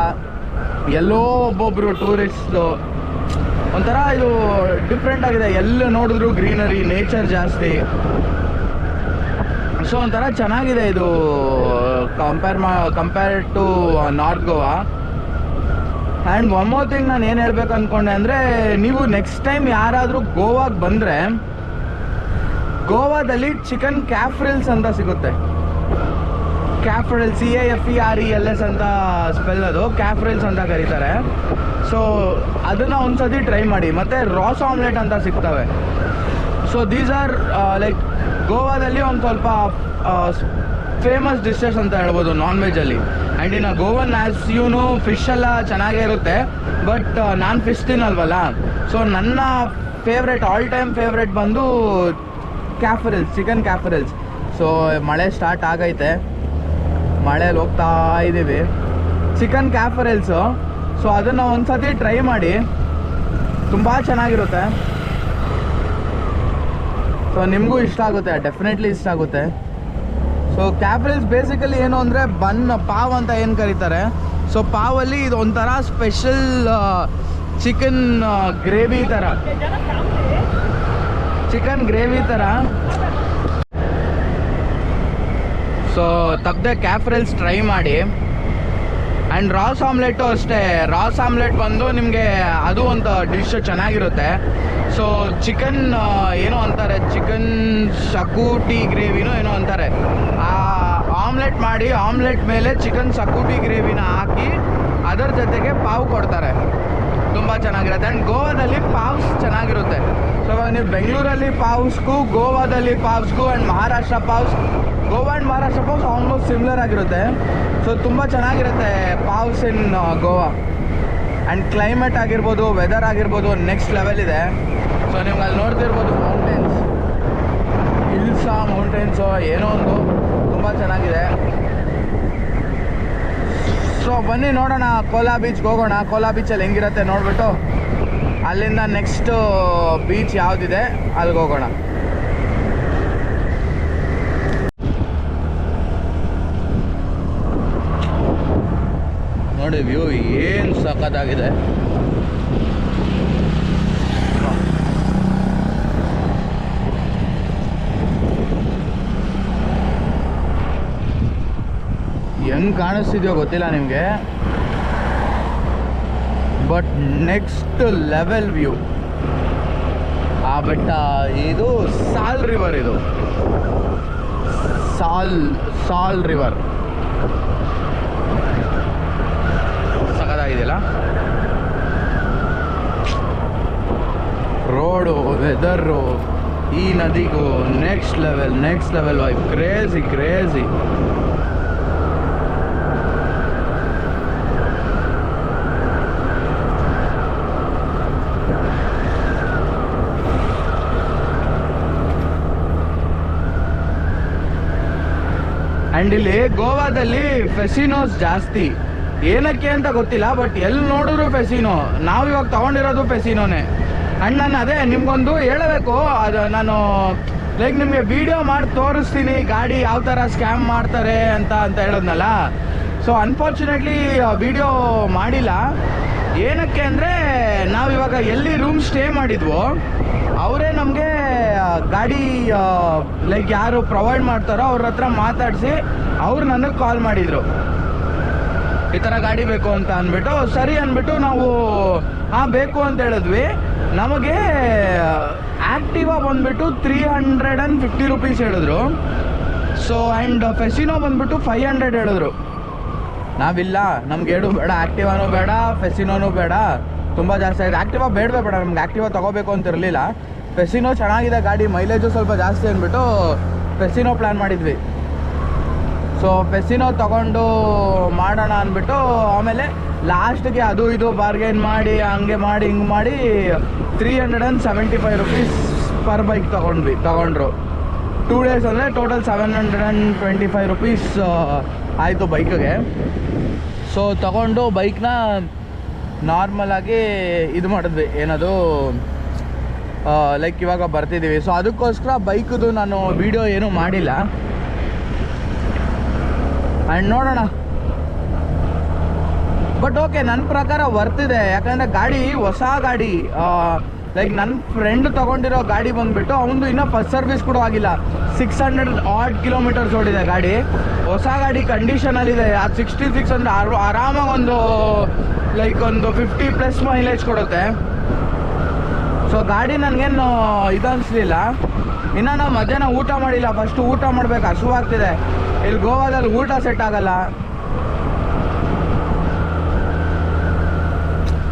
ಎಲ್ಲೋ ಒಬ್ಬೊಬ್ಬರು ಟೂರಿಸ್ಟು. ಒಂಥರ ಇದು ಡಿಫ್ರೆಂಟ್ ಆಗಿದೆ. ಎಲ್ಲ ನೋಡಿದ್ರು ಗ್ರೀನರಿ, ನೇಚರ್ ಜಾಸ್ತಿ. ಸೊ ಒಂಥರ ಚೆನ್ನಾಗಿದೆ ಇದು compare to north Goa. And one more thing ನಾನು ಏನು ಹೇಳ್ಬೇಕು ಅಂದ್ಕೊಂಡೆ ಅಂದರೆ, ನೀವು ನೆಕ್ಸ್ಟ್ ಟೈಮ್ ಯಾರಾದರೂ ಗೋವಾಗೆ ಬಂದರೆ ಗೋವಾದಲ್ಲಿ ಚಿಕನ್ ಕ್ಯಾಫ್ರಿಲ್ಸ್ ಅಂತ ಸಿಗುತ್ತೆ. ಕ್ಯಾಫ್ರಿಲ್ಸ್ CAFERELS ಅಂತ ಸ್ಪೆಲ್, ಅದು ಕ್ಯಾಫ್ರಿಲ್ಸ್ ಅಂತ ಕರೀತಾರೆ. ಸೊ ಅದನ್ನು ಒಂದ್ಸತಿ ಟ್ರೈ ಮಾಡಿ. ಮತ್ತು ರಾಸ್ ಆಮ್ಲೆಟ್ ಅಂತ ಸಿಗ್ತವೆ. ಸೊ ದೀಸ್ ಆರ್ ಲೈಕ್ ಗೋವಾದಲ್ಲಿ ಒಂದು ಸ್ವಲ್ಪ ಫೇಮಸ್ ಡಿಶಸ್ ಅಂತ ಹೇಳ್ಬೋದು ನಾನ್ ವೆಜ್ಜಲ್ಲಿ. ಆ್ಯಂಡ್ ಇನ್ನು ಗೋವನ್ ಆ್ಯಸ್ ಯೂನು ಫಿಶ್ ಎಲ್ಲ ಚೆನ್ನಾಗೇ ಇರುತ್ತೆ, ಬಟ್ ನಾನು ಫಿಶ್ ತಿನ್ನಲ್ವಲ್ಲ. ಸೊ ನನ್ನ ಫೇವ್ರೆಟ್, ಆಲ್ ಟೈಮ್ ಫೇವ್ರೆಟ್ ಬಂದು ಕ್ಯಾಫ್ರಿಲ್ಸ್, ಚಿಕನ್ ಕ್ಯಾಫ್ರಿಲ್ಸ್. ಸೊ ಮಳೆ ಸ್ಟಾರ್ಟ್ ಆಗೈತೆ, ಮಳೇಲಿ ಹೋಗ್ತಾ ಇದ್ದೀವಿ. ಚಿಕನ್ ಕ್ಯಾಫ್ರಿಲ್ಸು, ಸೊ ಅದನ್ನು ಒಂದು ಸತಿ ಟ್ರೈ ಮಾಡಿ, ತುಂಬ ಚೆನ್ನಾಗಿರುತ್ತೆ. ಸೊ ನಿಮಗೂ ಇಷ್ಟ ಆಗುತ್ತೆ, ಡೆಫಿನೆಟ್ಲಿ ಇಷ್ಟ ಆಗುತ್ತೆ. ಸೊ ಕ್ಯಾಫ್ರಿಲ್ಸ್ ಬೇಸಿಕಲಿ ಏನು ಅಂದರೆ ಪಾವ್ ಅಂತ ಏನು ಕರೀತಾರೆ. ಸೊ ಪಾವಲ್ಲಿ ಇದು ಒಂಥರ ಸ್ಪೆಷಲ್ ಚಿಕನ್ ಗ್ರೇವಿ ಥರ, ಚಿಕನ್ ಗ್ರೇವಿ ಥರ. ಸೊ ತಪ್ಪದೆ ಕ್ಯಾಫ್ರಿಲ್ಸ್ ಟ್ರೈ ಮಾಡಿ. ಆ್ಯಂಡ್ ರಾಸ್ ಆಮ್ಲೆಟು ಅಷ್ಟೇ. ರಾಸ್ ಆಮ್ಲೆಟ್ ಬಂದು ನಿಮಗೆ ಅದು ಒಂದು ಡಿಶ್ ಚೆನ್ನಾಗಿರುತ್ತೆ. ಸೊ ಚಿಕನ್ ಏನೋ ಅಂತಾರೆ, ಚಿಕನ್ ಸಕೂಟಿ ಗ್ರೇವಿನೋ ಏನೋ ಅಂತಾರೆ. ಆ ಆಮ್ಲೆಟ್ ಮಾಡಿ, ಆಮ್ಲೆಟ್ ಮೇಲೆ ಚಿಕನ್ ಸಕೂಟಿ ಗ್ರೇವಿನ ಹಾಕಿ ಅದರ ಜೊತೆಗೆ ಪಾವ್ ಕೊಡ್ತಾರೆ. ತುಂಬ ಚೆನ್ನಾಗಿರುತ್ತೆ. ಆ್ಯಂಡ್ ಗೋವಾದಲ್ಲಿ ಪಾವ್ಸ್ ಚೆನ್ನಾಗಿರುತ್ತೆ. ಸೊ ಇವಾಗ ನೀವು ಬೆಂಗಳೂರಲ್ಲಿ ಪಾವ್ಸ್ಗೂ, ಗೋವಾದಲ್ಲಿ ಪಾವ್ಸ್ಗೂ, and Maharashtra pavs, Goa and Maharashtra pavs almost similar ಆಗಿರುತ್ತೆ. ಸೊ ತುಂಬ ಚೆನ್ನಾಗಿರುತ್ತೆ pavs in Goa. And climate ಆಗಿರ್ಬೋದು, ವೆದರ್ ಆಗಿರ್ಬೋದು ನೆಕ್ಸ್ಟ್ ಲೆವೆಲ್ ಇದೆ. ಸೊ ನಿಮ್ಗೆ ಅಲ್ಲಿ ನೋಡ್ತಿರ್ಬೋದು ಮೌಂಟೇನ್ಸ್, ಹಿಲ್ಸಾ ಮೌಂಟೇನ್ಸು ಏನೋ ಒಂದು ತುಂಬ ಚೆನ್ನಾಗಿದೆ. ಸೊ ಬನ್ನಿ ನೋಡೋಣ, ಕೋಲಾ ಬೀಚ್ಗೆ ಹೋಗೋಣ. ಕೋಲಾ ಬೀಚಲ್ಲಿ ಹೆಂಗಿರುತ್ತೆ ನೋಡಿಬಿಟ್ಟು ಅಲ್ಲಿಂದ ನೆಕ್ಸ್ಟು ಬೀಚ್ ಯಾವುದಿದೆ ಅಲ್ಲಿಗೆ ಹೋಗೋಣ. ನೋಡಿ ವ್ಯೂ ಏನು ಸಖತ್ತಾಗಿದೆ. ಹೆಂಗೆ ಕಾಣಿಸ್ತಿದೆಯೋ ಗೊತ್ತಿಲ್ಲ ನಿಮಗೆ, ಬಟ್ ನೆಕ್ಸ್ಟ್ ಲೆವೆಲ್ ವ್ಯೂ. ಆ ಬೆಟ್ಟ, ಇದು ಸಾಲ್ ರಿವರ್, ಇದು ಸಾಲ್ ರಿವರ್ ಸಖತ್ತಾಗಿದೆಯಲ್ಲ. ರೋಡು, ವೆದರು, ಈ ನದಿಗೂ next level vibe. Crazy. And ಇಲ್ಲಿ ಗೋವಾದಲ್ಲಿ ಫೆಸಿನೋಸ್ ಜಾಸ್ತಿ. ಏನಕ್ಕೆ ಅಂತ ಗೊತ್ತಿಲ್ಲ, ಬಟ್ ಎಲ್ಲಿ ನೋಡಿದ್ರು ಫೆಸಿನೋ. ನಾವು ಇವಾಗ ತೊಗೊಂಡಿರೋದು ಫೆಸಿನೋನೇ. ಆ್ಯಂಡ್ ನಾನು ಅದೇ ನಿಮ್ಗೊಂದು ಹೇಳಬೇಕು, ಅದು ನಾನು ಲೈಕ್ ನಿಮಗೆ ವಿಡಿಯೋ ಮಾಡಿ ತೋರಿಸ್ತೀನಿ ಗಾಡಿ ಯಾವ ಥರ ಸ್ಕ್ಯಾಮ್ ಮಾಡ್ತಾರೆ ಅಂತ ಹೇಳಿದ್ನಲ್ಲ. ಸೊ ಅನ್ಫಾರ್ಚುನೇಟ್ಲಿ ವಿಡಿಯೋ ಮಾಡಿಲ್ಲ. ಏನಕ್ಕೆ ಅಂದರೆ ನಾವಿವಾಗ ಎಲ್ಲಿ ರೂಮ್ ಸ್ಟೇ ಮಾಡಿದ್ವೋ ಅವರೇ ನಮಗೆ ಗಾಡಿ ಲೈಕ್ ಯಾರು ಪ್ರೊವೈಡ್ ಮಾಡ್ತಾರೋ ಅವ್ರ ಹತ್ರ ಮಾತಾಡಿಸಿ ಅವ್ರು ನನಗೆ ಕಾಲ್ ಮಾಡಿದರು, ಈ ಥರ ಗಾಡಿ ಬೇಕು ಅಂತ ಅಂದ್ಬಿಟ್ಟು. ಸರಿ ಅಂದ್ಬಿಟ್ಟು ನಾವು ಹಾಂ ಬೇಕು ಅಂತ ಹೇಳಿದ್ವಿ. ನಮಗೆ ಆ್ಯಕ್ಟಿವಾ ಬಂದುಬಿಟ್ಟು 350 ರುಪೀಸ್ ಹೇಳಿದ್ರು. ಸೊ ಆ್ಯಂಡ್ ಫೆಸಿನೋ ಬಂದುಬಿಟ್ಟು 500 ಹೇಳಿದ್ರು. ನಾವಿಲ್ಲ, ನಮ್ಗೆ ಎರಡು ಬೇಡ, ಆ್ಯಕ್ಟಿವಾನೂ ಬೇಡ, ಫೆಸಿನೋನೂ ಬೇಡ, ತುಂಬ ಜಾಸ್ತಿ ಆಗಿದೆ. ಆ್ಯಕ್ಟಿವಾ ಬೇಡವೇ ಬೇಡ, ನಮ್ಗೆ ಆ್ಯಕ್ಟಿವಾ ತೊಗೋಬೇಕು ಅಂತ ಇರಲಿಲ್ಲ. ಫೆಸಿನೋ ಚೆನ್ನಾಗಿದೆ ಗಾಡಿ, ಮೈಲೇಜು ಸ್ವಲ್ಪ ಜಾಸ್ತಿ ಅಂದ್ಬಿಟ್ಟು ಫೆಸಿನೋ ಪ್ಲ್ಯಾನ್ ಮಾಡಿದ್ವಿ. ಸೊ ಫೆಸಿನೋ ತೊಗೊಂಡು ಮಾಡೋಣ ಅಂದ್ಬಿಟ್ಟು ಆಮೇಲೆ ಲಾಸ್ಟ್ಗೆ ಅದು ಇದು ಬಾರ್ಗೇನ್ ಮಾಡಿ ಹಂಗೆ ಮಾಡಿ ಹಿಂಗೆ ಮಾಡಿ 375 ರುಪೀಸ್ ಪರ್ ಬೈಕ್ ತೊಗೊಂಡ್ರು. 2 ಡೇಸ್ ಅಂದರೆ ಟೋಟಲ್ 725 ರುಪೀಸ್ ಆಯಿತು ಬೈಕಿಗೆ. ಸೊ ತೊಗೊಂಡು ಬೈಕ್ನ ನಾರ್ಮಲಾಗಿ ಇದು ಮಾಡಿದ್ವಿ, ಏನದು ಲೈಕ್ ಇವಾಗ ಬರ್ತಿದ್ದೀವಿ. ಸೊ ಅದಕ್ಕೋಸ್ಕರ ಬೈಕದು ನಾನು ವೀಡಿಯೋ ಏನೂ ಮಾಡಿಲ್ಲ. ಆ್ಯಂಡ್ ನೋಡೋಣ, ಬಟ್ ಓಕೆ, ನನ್ನ ಪ್ರಕಾರ ವರ್ತಿದೆ. ಯಾಕಂದರೆ ಗಾಡಿ ಹೊಸ ಗಾಡಿ, ಲೈಕ್ ನನ್ನ ಫ್ರೆಂಡ್ ತೊಗೊಂಡಿರೋ ಗಾಡಿ ಬಂದುಬಿಟ್ಟು ಅವನದು ಇನ್ನೂ ಫಸ್ಟ್ ಸರ್ವಿಸ್ ಕೂಡ ಆಗಿಲ್ಲ. 600 ಆಡ್ ಕಿಲೋಮೀಟರ್ಸ್ ಓಡಿದೆ ಗಾಡಿ. ಹೊಸ ಗಾಡಿ ಕಂಡೀಷನಲ್ಲಿದೆ. ಆ 66 ಅಂದರೆ ಆರಾಮಾಗಿ ಒಂದು 50+ ಮೈಲೇಜ್ ಕೊಡುತ್ತೆ. ಸೊ ಗಾಡಿ ನನಗೇನು ಇದು ಅನಿಸ್ಲಿಲ್ಲ. ಇನ್ನು ನಾವು ಮಧ್ಯಾಹ್ನ ಊಟ ಮಾಡಿಲ್ಲ, ಫಸ್ಟು ಊಟ ಮಾಡಬೇಕು, ಹಸುವಾಗ್ತಿದೆ. ಇಲ್ಲಿ ಗೋವಾದಲ್ಲಿ ಊಟ ಸೆಟ್ ಆಗಲ್ಲ.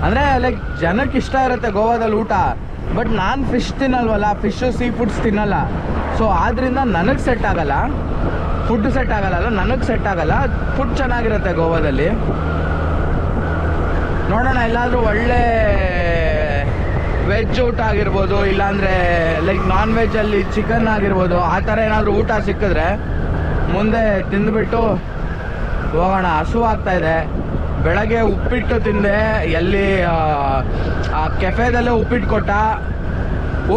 ಅಂದರೆ ಲೈಕ್ ಜನಕ್ಕೆ ಇಷ್ಟ ಇರುತ್ತೆ ಗೋವಾದಲ್ಲಿ ಊಟ, ಬಟ್ ನಾನು ಫಿಶ್ ತಿನ್ನಲ್ವಲ್ಲ, ಫಿಶ್ಶು ಸೀ ಫುಡ್ಸ್ ತಿನ್ನಲ್ಲ. ಸೊ ಆದ್ದರಿಂದ ನನಗೆ ಸೆಟ್ ಆಗಲ್ಲ, ಫುಡ್ ಸೆಟ್ ಆಗಲ್ಲ, ನನಗೆ ಸೆಟ್ ಆಗಲ್ಲ. ಫುಡ್ ಚೆನ್ನಾಗಿರುತ್ತೆ ಗೋವಾದಲ್ಲಿ. ನೋಡೋಣ, ಎಲ್ಲಾದರೂ ಒಳ್ಳೆ ವೆಜ್ ಊಟ ಆಗಿರ್ಬೋದು, ಇಲ್ಲಾಂದರೆ ಲೈಕ್ ನಾನ್ ವೆಜ್ಜಲ್ಲಿ ಚಿಕನ್ ಆಗಿರ್ಬೋದು, ಆ ಥರ ಏನಾದರೂ ಊಟ ಸಿಕ್ಕಿದ್ರೆ ಮುಂದೆ ತಿಂದುಬಿಟ್ಟು ಹೋಗೋಣ. ಹಸುವಾಗ್ತಾಯಿದೆ. ಬೆಳಗ್ಗೆ ಉಪ್ಪಿಟ್ಟು ತಿಂದೆ, ಎಲ್ಲಿ ಆ ಕೆಫೆದಲ್ಲೇ ಉಪ್ಪಿಟ್ಟು ಕೊಟ್ಟ.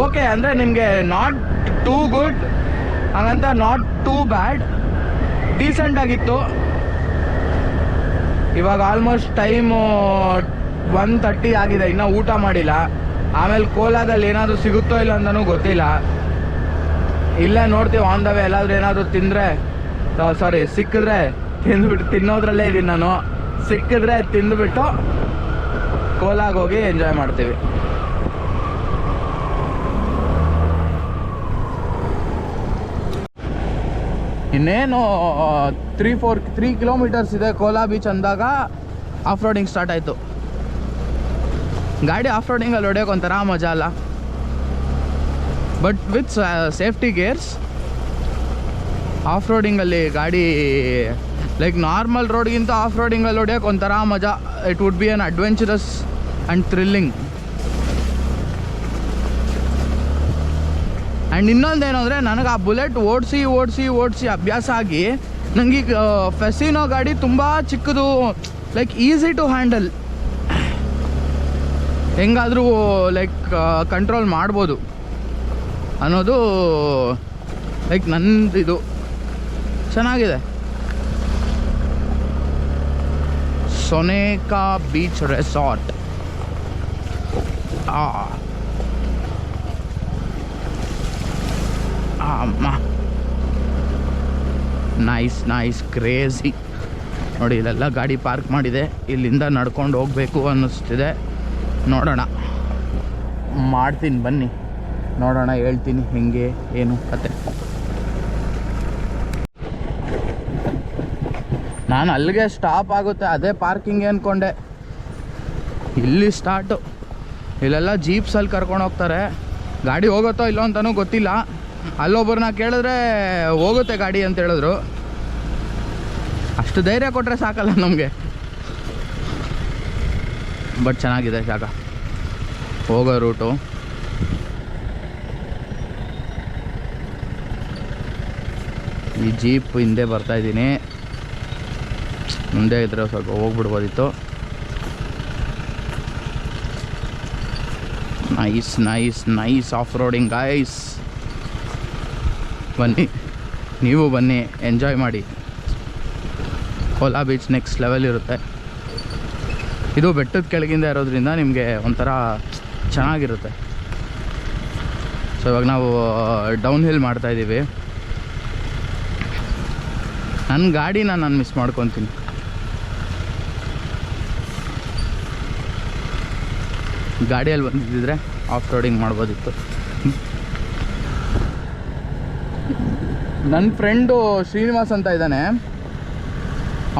ಓಕೆ, ಅಂದರೆ ನಿಮಗೆ ನಾಟ್ ಟೂ ಗುಡ್ ಹಾಗಂತ ನಾಟ್ ಟೂ ಬ್ಯಾಡ್, ಡೀಸೆಂಟಾಗಿತ್ತು. ಇವಾಗ ಆಲ್ಮೋಸ್ಟ್ ಟೈಮು 1:30 ಆಗಿದೆ, ಇನ್ನೂ ಊಟ ಮಾಡಿಲ್ಲ. ಆಮೇಲೆ ಕೋಲಾದಲ್ಲಿ ಏನಾದರೂ ಸಿಗುತ್ತೋ ಇಲ್ಲ ಅಂತಲೂ ಗೊತ್ತಿಲ್ಲ. ಇಲ್ಲೇ ನೋಡ್ತೀವಿ ಆನ್ ದ ವೇ ಎಲ್ಲಾದರೂ ಏನಾದರೂ ಸಿಕ್ಕಿದ್ರೆ ತಿನ್ನೋದ್ರಲ್ಲೇ ಇದ್ದೀನಿ ನಾನು. ಸಿಕ್ಕಿದ್ರೆ ತಿಂದುಬಿಟ್ಟು ಕೋಲಾಗೆ ಹೋಗಿ ಎಂಜಾಯ್ ಮಾಡ್ತೀವಿ. ಇನ್ನೇನು 3 ಕಿಲೋಮೀಟರ್ಸ್ ಇದೆ ಕೋಲಾ ಬೀಚ್ ಅಂದಾಗ ಆಫ್ ರೋಡಿಂಗ್ ಸ್ಟಾರ್ಟ್ ಆಯಿತು. ಗಾಡಿ ಆಫ್ ರೋಡಿಂಗಲ್ಲಿ ಹೊಡೆಯೋಕೆ ಒಂಥರ ಮಜಾ ಅಲ್ಲ, but with safety gears. Off ರೋಡಿಂಗಲ್ಲಿ ಗಾಡಿ ಲೈಕ್ ನಾರ್ಮಲ್ ರೋಡ್ಗಿಂತ ಆಫ್ ರೋಡಿಂಗಲ್ಲಿ ಹೊಡೆಯೋಕೆ ಒಂಥರ ಮಜಾ. It would be an adventurous and thrilling. And ಇನ್ನೊಂದೇನು ಅಂದರೆ, ನನಗೆ ಆ ಬುಲೆಟ್ ಓಡಿಸಿ ಅಭ್ಯಾಸ ಆಗಿ ನನಗೀಗ ಫೆಸಿನೋ ಗಾಡಿ ತುಂಬ ಚಿಕ್ಕದು, ಲೈಕ್ ಈಸಿ ಟು ಹ್ಯಾಂಡಲ್, ಹೆಂಗಾದರೂ ಲೈಕ್ ಕಂಟ್ರೋಲ್ ಮಾಡ್ಬೋದು ಅನ್ನೋದು ಲೈಕ್ ನಂದು ಇದು ಚೆನ್ನಾಗಿದೆ. ಸೊನೇಕಾ ಬೀಚ್ ರೆಸಾರ್ಟ್. ಅಮ್ಮ, ನೈಸ್ ಕ್ರೇಜಿ. ನೋಡಿ, ಇಲ್ಲೆಲ್ಲ ಗಾಡಿ ಪಾರ್ಕ್ ಮಾಡಿದೆ. ಇಲ್ಲಿಂದ ನಡ್ಕೊಂಡು ಹೋಗಬೇಕು ಅನ್ನಿಸ್ತಿದೆ. ನೋಡೋಣ, ಮಾಡ್ತೀನಿ ಬನ್ನಿ, ನೋಡೋಣ, ಹೇಳ್ತೀನಿ ಹೆಂಗೆ ಏನು ಕತೆ. ನಾನು ಅಲ್ಲಿಗೆ ಸ್ಟಾಪ್ ಆಗುತ್ತೆ, ಅದೇ ಪಾರ್ಕಿಂಗ್ ಅಂದ್ಕೊಂಡೆ. ಇಲ್ಲಿ ಸ್ಟಾರ್ಟು. ಇಲ್ಲೆಲ್ಲ ಜೀಪ್ಸಲ್ಲಿ ಕರ್ಕೊಂಡು ಹೋಗ್ತಾರೆ. ಗಾಡಿ ಹೋಗುತ್ತೋ ಇಲ್ಲೋ ಅಂತಲೂ ಗೊತ್ತಿಲ್ಲ. ಅಲ್ಲೊಬ್ಬರನ್ನ ಕೇಳಿದ್ರೆ ಹೋಗುತ್ತೆ ಗಾಡಿ ಅಂತ ಹೇಳಿದ್ರು. ಅಷ್ಟು ಧೈರ್ಯ ಕೊಟ್ಟರೆ ಸಾಕಲ್ಲ ನಮಗೆ. ಬಟ್ ಚೆನ್ನಾಗಿದೆ ಜಾಗ, ಹೋಗೋ ರೂಟು. ಈ ಜೀಪ್ ಹಿಂದೆ ಬರ್ತಾಯಿದ್ದೀನಿ. ಮುಂದೆ ಇದ್ರೆ ಸ್ವಲ್ಪ ಹೋಗ್ಬಿಡ್ಬೋದಿತ್ತು. Nice off roading guys. ಬನ್ನಿ, ನೀವು ಬನ್ನಿ, ಎಂಜಾಯ್ ಮಾಡಿ. ಕೋಲಾ ಬೀಚ್ ನೆಕ್ಸ್ಟ್ ಲೆವೆಲ್ ಇರುತ್ತೆ. ಇದು ಬೆಟ್ಟದ ಕೆಳಗಿಂದ ಇರೋದ್ರಿಂದ ನಿಮಗೆ ಒಂಥರ ಚೆನ್ನಾಗಿರುತ್ತೆ. ಸೊ ಇವಾಗ ನಾವು ಡೌನ್ ಹಿಲ್ ಮಾಡ್ತಾಯಿದ್ದೀವಿ. ನನ್ನ ಗಾಡಿನ ನಾನು ಮಿಸ್ ಮಾಡ್ಕೊತೀನಿ. ಗಾಡಿಯಲ್ಲಿ ಬಂದಿದ್ದರೆ ಆಫ್ ರೋಡಿಂಗ್ ಮಾಡ್ಬೋದಿತ್ತು. ನನ್ನ ಫ್ರೆಂಡು ಶ್ರೀನಿವಾಸ್ ಅಂತ ಇದ್ದಾನೆ.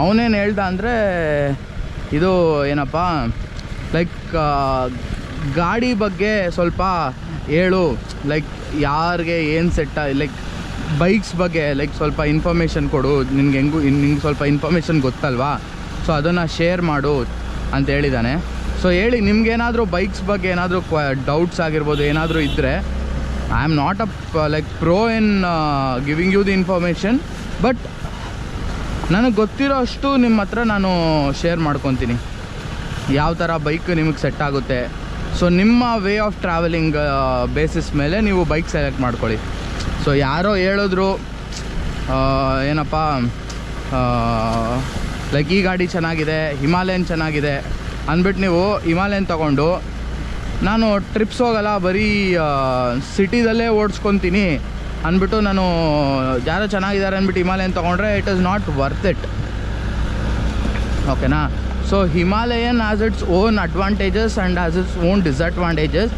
ಅವನೇನು ಹೇಳ್ದ ಅಂದರೆ ಇದು ಏನಪ್ಪ ಲೈಕ್ ಗಾಡಿ ಬಗ್ಗೆ ಸ್ವಲ್ಪ ಹೇಳು, ಲೈಕ್ ಯಾರಿಗೆ ಏನು ಸೆಟ್ಟ, ಲೈಕ್ ಬೈಕ್ಸ್ ಬಗ್ಗೆ ಲೈಕ್ ಸ್ವಲ್ಪ ಇನ್ಫಾರ್ಮೇಷನ್ ಕೊಡು, ನಿಂಗೆ ನಿಂಗೆ ಸ್ವಲ್ಪ ಇನ್ಫಾರ್ಮೇಷನ್ ಗೊತ್ತಲ್ವಾ, ಸೊ ಅದನ್ನು ಶೇರ್ ಮಾಡು ಅಂತ ಹೇಳಿದ್ದಾನೆ. ಸೊ ಹೇಳಿ, ನಿಮ್ಗೇನಾದರೂ ಬೈಕ್ಸ್ ಬಗ್ಗೆ ಏನಾದರೂ ಡೌಟ್ಸ್ ಆಗಿರ್ಬೋದು ಏನಾದರೂ ಇದ್ದರೆ, I am not like pro in giving you the information, but ನನಗೆ ಗೊತ್ತಿರೋ ಅಷ್ಟು ನಿಮ್ಮ ಹತ್ರ ನಾನು ಶೇರ್ ಮಾಡ್ಕೊತೀನಿ. ಯಾವ ಥರ ಬೈಕ್ ನಿಮಗೆ ಸೆಟ್ ಆಗುತ್ತೆ, ಸೊ ನಿಮ್ಮ ವೇ ಆಫ್ ಟ್ರಾವೆಲಿಂಗ್ ಬೇಸಿಸ್ ಮೇಲೆ ನೀವು ಬೈಕ್ ಸೆಲೆಕ್ಟ್ ಮಾಡ್ಕೊಳ್ಳಿ. ಸೊ ಯಾರೋ ಹೇಳಿದ್ರು ಏನಪ್ಪ ಲೈಕ್ ಈ ಗಾಡಿ ಚೆನ್ನಾಗಿದೆ, ಹಿಮಾಲಯನ್ ಚೆನ್ನಾಗಿದೆ ಅಂದ್ಬಿಟ್ಟು ನೀವು ಹಿಮಾಲಯನ್ ತೊಗೊಂಡು ನಾನು ಟ್ರಿಪ್ಸ್ ಹೋಗಲ್ಲ, ಬರೀ ಸಿಟಿದಲ್ಲೇ ಓಡಿಸ್ಕೊತೀನಿ ಅಂದ್ಬಿಟ್ಟು ನಾನು ಯಾರೋ ಚೆನ್ನಾಗಿದ್ದಾರೆ ಅಂದ್ಬಿಟ್ಟು ಹಿಮಾಲಯನ್ ತೊಗೊಂಡ್ರೆ it is not worth it. ಓಕೆನಾ? So Himalayan has its own advantages and has its own disadvantages.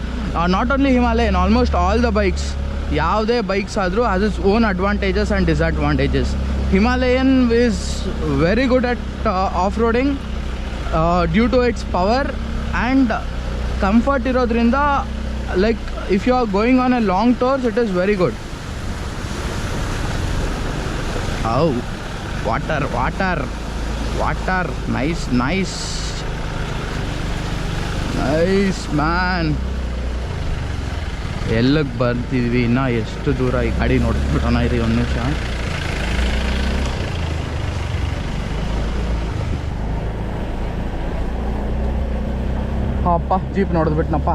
Not only Himalayan, almost all the bikes, ಯಾವುದೇ ಬೈಕ್ಸ್ ಆದರೂ has its own advantages and disadvantages. Himalayan is very good at off roading due to its power and comfort ಇರೋದ್ರಿಂದ, like if you are going on a long tours it is very good. Oh, water, nice man. ಎಲ್ಲಿಗೆ ಬರ್ತಿದ್ವಿ, ಇನ್ನೂ ಎಷ್ಟು ದೂರ, ಈ ಗಾಡಿ ನೋಡ್ಬಿಟ್ಟೋಣ ಇರಿ ಒಂದು ನಿಮಿಷ. ಅಪ್ಪ ಜೀಪ್ ನೋಡಿದ್ಬಿಟ್ನಪ್ಪ.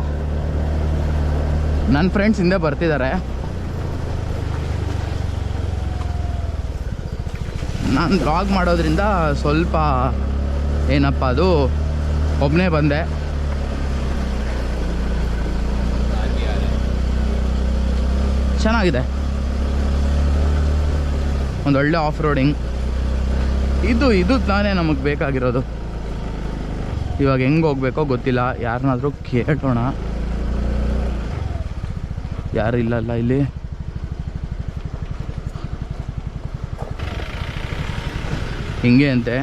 ನನ್ನ ಫ್ರೆಂಡ್ಸ್ ಹಿಂದೆ ಬರ್ತಿದ್ದಾರೆ. ನಾನು ಬ್ಲಾಗ್ ಮಾಡೋದ್ರಿಂದ ಸ್ವಲ್ಪ ಏನಪ್ಪ ಅದು ಒಬ್ಬನೇ ಬಂದೆ. ಚೆನ್ನಾಗಿದೆ, ಒಂದೊಳ್ಳೆ ಆಫ್ ರೋಡಿಂಗ್. ಇದು ತಾನೇ ನಮಗೆ ಬೇಕಾಗಿರೋದು. ಇವಾಗ ಹೆಂಗೆ ಹೋಗ್ಬೇಕೋ ಗೊತ್ತಿಲ್ಲ, ಯಾರನ್ನಾದರೂ ಕೇಳೋಣ. ಯಾರು ಇಲ್ಲಲ್ಲ ಇಲ್ಲಿ. ಹಿಂಗೆ ಅಂತೆ,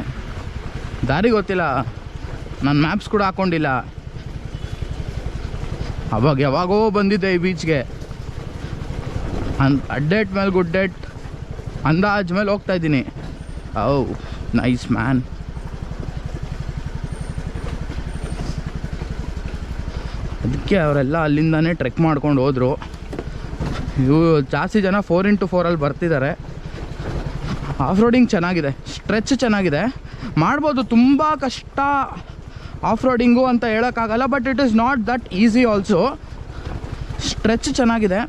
ದಾರಿ ಗೊತ್ತಿಲ್ಲ, ನಾನು ಮ್ಯಾಪ್ಸ್ ಕೂಡ ಹಾಕ್ಕೊಂಡಿಲ್ಲ. ಅವಾಗ ಯಾವಾಗೋ ಬಂದಿದ್ದೆ ಈ ಬೀಚ್ಗೆ, ಅಡ್ಡೇಟ್ ಮೇಲೆ ಗುಡ್ಡೇಟ್ ಅಂದಾಜ್ ಮೇಲೆ ಹೋಗ್ತಾಯಿದ್ದೀನಿ. ಓ ನೈಸ್ ಮ್ಯಾನ್. ಅದಕ್ಕೆ ಅವರೆಲ್ಲ ಅಲ್ಲಿಂದಾನೇ ಟ್ರೆಕ್ ಮಾಡ್ಕೊಂಡು ಹೋದರು. ಇವು ಜಾಸ್ತಿ ಜನ 4x4 ಬರ್ತಿದ್ದಾರೆ. ಆಫ್ ರೋಡಿಂಗ್ ಚೆನ್ನಾಗಿದೆ, ಸ್ಟ್ರೆಚ್ ಚೆನ್ನಾಗಿದೆ, ಮಾಡ್ಬೋದು. ತುಂಬ ಕಷ್ಟ ಆಫ್ ರೋಡಿಂಗು ಅಂತ ಹೇಳೋಕ್ಕಾಗಲ್ಲ, but it is not that easy also. Stretch ಚೆನ್ನಾಗಿದೆ.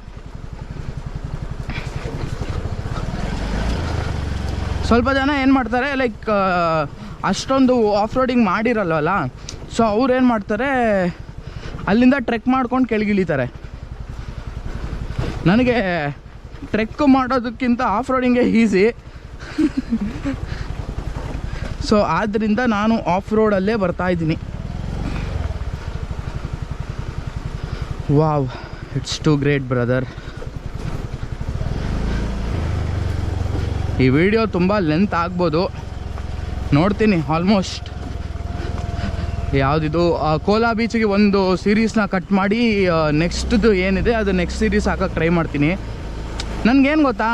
ಸ್ವಲ್ಪ ಜನ ಏನು ಮಾಡ್ತಾರೆ, ಲೈಕ್ ಅಷ್ಟೊಂದು ಆಫ್ ರೋಡಿಂಗ್ ಮಾಡಿರಲ್ವಲ್ಲ, ಸೊ ಅವ್ರು ಏನು ಮಾಡ್ತಾರೆ, ಅಲ್ಲಿಂದ ಟ್ರೆಕ್ ಮಾಡ್ಕೊಂಡು ಕೆಳಗಿಳಿತಾರೆ. ನನಗೆ ಟ್ರೆಕ್ ಮಾಡೋದಕ್ಕಿಂತ ಆಫ್ ರೋಡಿಂಗೇ ಈಸಿ. ಸೊ ಆದ್ದರಿಂದ ನಾನು ಆಫ್ ರೋಡಲ್ಲೇ ಬರ್ತಾಯಿದ್ದೀನಿ. Wow, it's too great brother. ಈ ವಿಡಿಯೋ ತುಂಬ ಲೆಂತ್ ಆಗ್ಬೋದು, ನೋಡ್ತೀನಿ. ಆಲ್ಮೋಸ್ಟ್ ಯಾವುದಿದು ಕೋಲಾ ಬೀಚಿಗೆ ಒಂದು ಸೀರೀಸ್ನ ಕಟ್ ಮಾಡಿ ನೆಕ್ಸ್ಟ್ದು ಏನಿದೆ ಅದು ನೆಕ್ಸ್ಟ್ ಸೀರೀಸ್ ಹಾಕೋಕ್ಕೆ ಟ್ರೈ ಮಾಡ್ತೀನಿ. ನನಗೇನು ಗೊತ್ತಾ,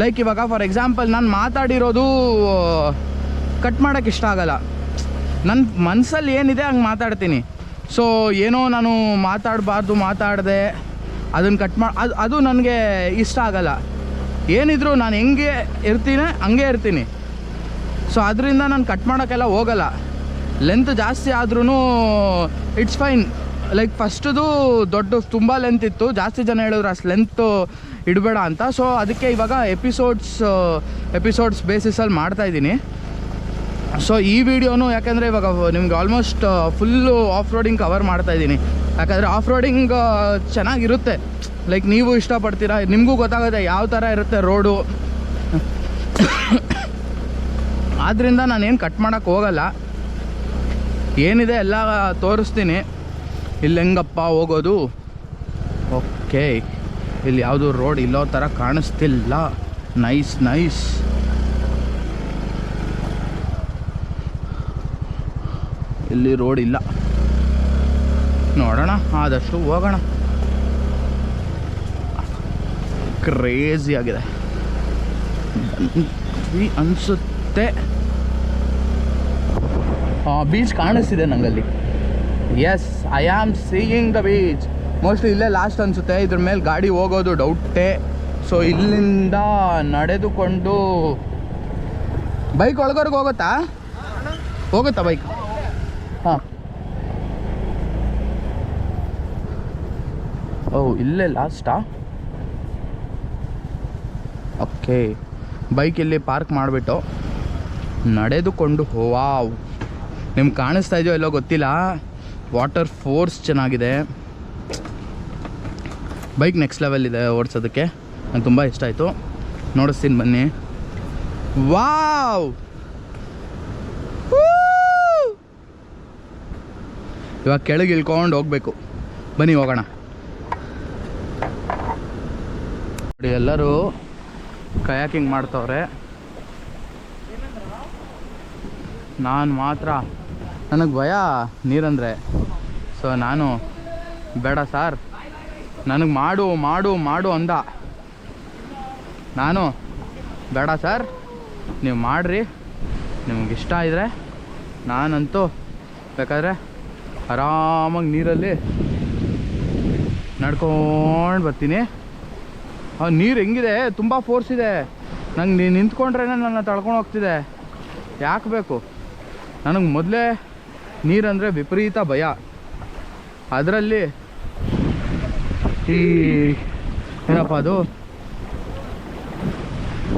ಲೈಕ್ ಇವಾಗ ಫಾರ್ ಎಕ್ಸಾಂಪಲ್ ನಾನು ಮಾತಾಡಿರೋದು ಕಟ್ ಮಾಡೋಕ್ಕೆ ಇಷ್ಟ ಆಗಲ್ಲ. ನನ್ನ ಮನಸ್ಸಲ್ಲಿ ಏನಿದೆ ಹಂಗೆ ಮಾತಾಡ್ತೀನಿ. ಸೊ ಏನೋ ನಾನು ಮಾತಾಡಿದೆ ಅದನ್ನು ಕಟ್ ಮಾಡಿ ಅದು ನನಗೆ ಇಷ್ಟ ಆಗಲ್ಲ. ಏನಿದ್ರು ನಾನು ಹೆಂಗೆ ಇರ್ತೀನಿ ಹಂಗೆ ಇರ್ತೀನಿ. ಸೊ ಅದರಿಂದ ನಾನು ಕಟ್ ಮಾಡೋಕ್ಕೆಲ್ಲ ಹೋಗಲ್ಲ. ಲೆಂತ್ ಜಾಸ್ತಿ ಆದ್ರೂ ಇಟ್ಸ್ ಫೈನ್. ಲೈಕ್ ಫಸ್ಟದು ತುಂಬ ಲೆಂತ್ ಇತ್ತು, ಜಾಸ್ತಿ ಜನ ಹೇಳಿದ್ರು ಅಷ್ಟು ಲೆಂತು ಇಡಬೇಡ ಅಂತ. ಸೊ ಅದಕ್ಕೆ ಇವಾಗ ಎಪಿಸೋಡ್ಸ್ ಬೇಸಿಸಲ್ಲಿ ಮಾಡ್ತಾಯಿದ್ದೀನಿ. ಸೊ ಈ ವಿಡಿಯೋನು ಯಾಕೆಂದರೆ ಇವಾಗ ನಿಮ್ಗೆ almost full off roading cover ಮಾಡ್ತಾಯಿದ್ದೀನಿ. ಯಾಕಂದರೆ ಆಫ್ ರೋಡಿಂಗ್ ಚೆನ್ನಾಗಿರುತ್ತೆ, ಲೈಕ್ ನೀವು ಇಷ್ಟಪಡ್ತೀರಾ, ನಿಮಗೂ ಗೊತ್ತಾಗುತ್ತೆ ಯಾವ ಥರ ಇರುತ್ತೆ ರೋಡು. ಆದ್ದರಿಂದ ನಾನೇನು ಕಟ್ ಮಾಡೋಕ್ಕೆ ಹೋಗಲ್ಲ, ಏನಿದೆ ಎಲ್ಲ ತೋರಿಸ್ತೀನಿ. ಇಲ್ಲಿ ಹೆಂಗಪ್ಪ ಹೋಗೋದು. ಓಕೆ, ಇಲ್ಲಿ ಯಾವುದು ರೋಡ್ ಇಲ್ಲೋ ಥರ ಕಾಣಿಸ್ತಿಲ್ಲ. Nice nice. ಇಲ್ಲಿ ರೋಡ್ ಇಲ್ಲ, ನೋಡೋಣ ಆದಷ್ಟು ಹೋಗೋಣ. ಕ್ರೇಜಿ ಆಗಿದೆ ಅನಿಸುತ್ತೆ. ಬೀಚ್ ಕಾಣಿಸ್ತಿದೆ ನಂಗಲ್ಲಿ. Yes, I am seeing the beach. Mostly ಇಲ್ಲೇ ಲಾಸ್ಟ್ ಅನಿಸುತ್ತೆ, ಇದ್ರ ಮೇಲೆ ಗಾಡಿ ಹೋಗೋದು ಡೌಟೇ. ಸೊ ಇಲ್ಲಿಂದ ನಡೆದುಕೊಂಡು ಬೈಕ್ ಒಳಗವ್ರಿಗೆ ಹೋಗುತ್ತಾ ಬೈಕ್? ಹಾಂ, ಓ ಇಲ್ಲೇ ಲಾಸ್ಟಾ? ಓಕೆ, ಬೈಕ್ ಇಲ್ಲಿ ಪಾರ್ಕ್ ಮಾಡಿಬಿಟ್ಟು ನಡೆದುಕೊಂಡು ವಾವ್, ನಿಮ್ಗೆ ಕಾಣಿಸ್ತಾ ಇದೆಯೋ ಎಲ್ಲೋ ಗೊತ್ತಿಲ್ಲ, ವಾಟರ್ ಫೋರ್ಸ್ ಚೆನ್ನಾಗಿದೆ. ಬೈಕ್ ನೆಕ್ಸ್ಟ್ ಲೆವೆಲ್ ಇದೆ ಓಡಿಸೋದಕ್ಕೆ, ನಂಗೆ ತುಂಬ ಇಷ್ಟ ಆಯಿತು. ನೋಡಿಸ್ತೀನಿ ಬನ್ನಿ. ವಾವ್, ಇವಾಗ ಕೆಳಗೆ ಇಳ್ಕೊಂಡು ಹೋಗ್ಬೇಕು, ಬನ್ನಿ ಹೋಗೋಣ. ನೋಡಿ ಎಲ್ಲರೂ ಕಯಾಕಿಂಗ್ ಮಾಡ್ತವ್ರೆ, ನಾನು ಮಾತ್ರ ನನಗೆ ಭಯ ನೀರಂದರೆ. ಸೊ ನಾನು ಬೇಡ ಸಾರ್, ನನಗೆ ಮಾಡು ಮಾಡು ಮಾಡು ಅಂದ. ನಾನು ಬೇಡ ಸರ್, ನೀವು ಮಾಡಿರಿ, ನಿಮ್ಗೆ ಇಷ್ಟ ಇದ್ದರೆ ನಾನಂತೂ ಬೇಕಾದರೆ ಆರಾಮಾಗಿ ನೀರಲ್ಲಿ ನಡ್ಕೊಂಡು ಬರ್ತೀನಿ. ನೀರು ಹೆಂಗಿದೆ, ತುಂಬ ಫೋರ್ಸ್ ಇದೆ. ನಂಗೆ ನಿಂತ್ಕೊಂಡ್ರೆ ನನ್ನ ತಳ್ಕೊಂಡು ಹೋಗ್ತಿದೆ. ಯಾಕೆ ಬೇಕು? ನನಗೆ ಮೊದಲೇ ನೀರಂದರೆ ವಿಪರೀತ ಭಯ. ಅದರಲ್ಲಿ ಈ ಏನಪ್ಪ ಅದು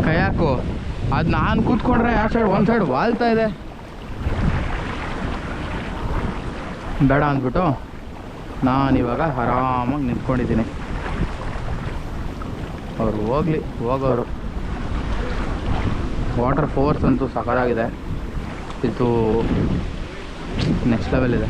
ಕಯಾಕು, ಅದು ನಾನು ಕೂತ್ಕೊಂಡ್ರೆ ಆ ಸೈಡ್ ಒಂದು ಸೈಡ್ ವಾಲ್ತಾ ಇದೆ. ಬೇಡ ಅಂದ್ಬಿಟ್ಟು ನಾನಿವಾಗ ಆರಾಮಾಗಿ ನಿಂತ್ಕೊಂಡಿದ್ದೀನಿ. ಅವರು ಹೋಗಲಿ, ಹೋಗೋರು. ವಾಟರ್ ಫೋರ್ಸ್ ಅಂತೂ ಸಖತ್ತಾಗಿದೆ, ಇದು ನೆಕ್ಸ್ಟ್ ಲೆವೆಲ್ ಇದೆ.